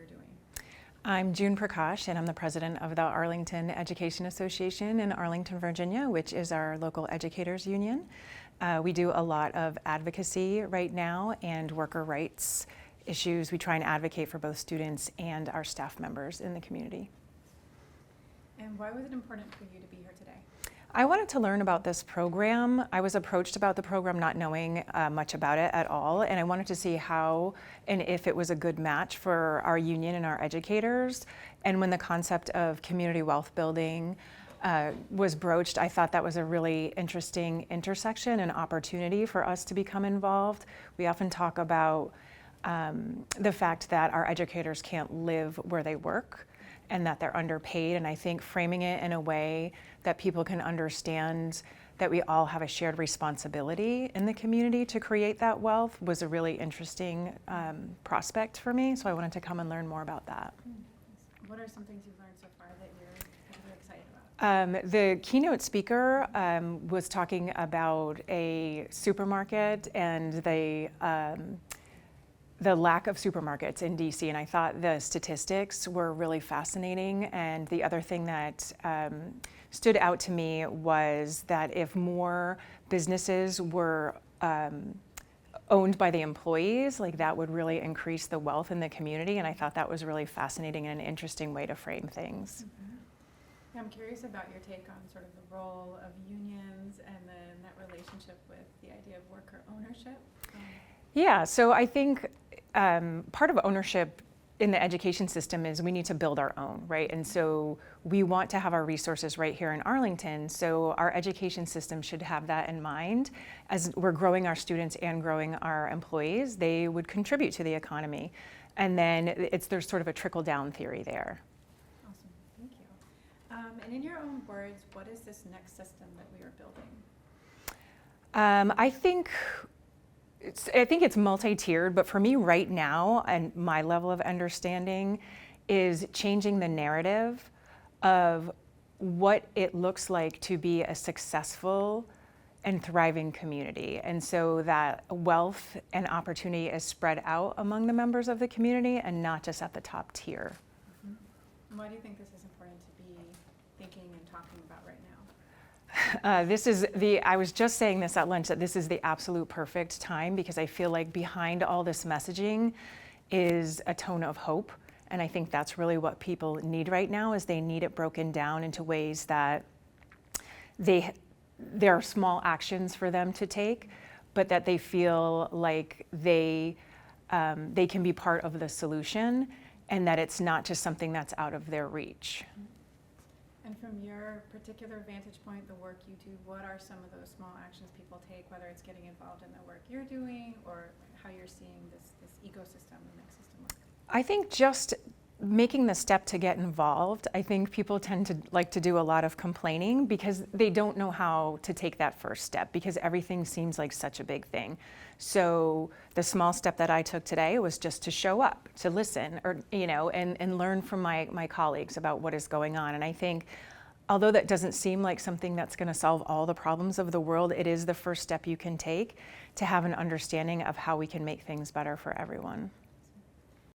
you're doing. I'm June Prakash, and I'm the president of the Arlington Education Association in Arlington, Virginia, which is our local educators union. We do a lot of advocacy right now and worker rights issues. We try and advocate for both students and our staff members in the community. And why was it important for you to be here today? I wanted to learn about this program. I was approached about the program not knowing much about it at all, and I wanted to see how and if it was a good match for our union and our educators. And when the concept of community wealth building was broached, I thought that was a really interesting intersection and opportunity for us to become involved. We often talk about the fact that our educators can't live where they work and that they're underpaid, and I think framing it in a way that people can understand that we all have a shared responsibility in the community to create that wealth was a really interesting prospect for me, so I wanted to come and learn more about that. What are some things you've learned so far that you're excited about? The keynote speaker was talking about a supermarket and the lack of supermarkets in DC, and I thought the statistics were really fascinating. And the other thing that stood out to me was that if more businesses were owned by the employees, like that would really increase the wealth in the community, and I thought that was really fascinating and an interesting way to frame things. Mm-hmm. I'm curious about your take on sort of the role of unions and then that relationship with the idea of worker ownership. Yeah, so I think part of ownership in the education system is we need to build our own, right? And so we want to have our resources right here in Arlington, so our education system should have that in mind. As we're growing our students and growing our employees, they would contribute to the economy. And then there's sort of a trickle-down theory there. Awesome, thank you. And in your own words, what is this next system that we are building? I think it's multi-tiered, but for me right now, and my level of understanding is changing the narrative of what it looks like to be a successful and thriving community. And so that wealth and opportunity is spread out among the members of the community and not just at the top tier. Mm-hmm. And why do you think this is important to be thinking and talking about right now? I was just saying this at lunch, that this is the absolute perfect time, because I feel like behind all this messaging is a tone of hope. And I think that's really what people need right now, is they need it broken down into ways that there are small actions for them to take, but that they feel like they can be part of the solution, and that it's not just something that's out of their reach. And from your particular vantage point, the work you do, what are some of those small actions people take, whether it's getting involved in the work you're doing or how you're seeing this ecosystem, the next system work? I think just making the step to get involved. I think people tend to like to do a lot of complaining because they don't know how to take that first step, because everything seems like such a big thing. So the small step that I took today was just to show up, to listen, or and learn from my colleagues about what is going on. And I think, although that doesn't seem like something that's going to solve all the problems of the world, it is the first step you can take to have an understanding of how we can make things better for everyone.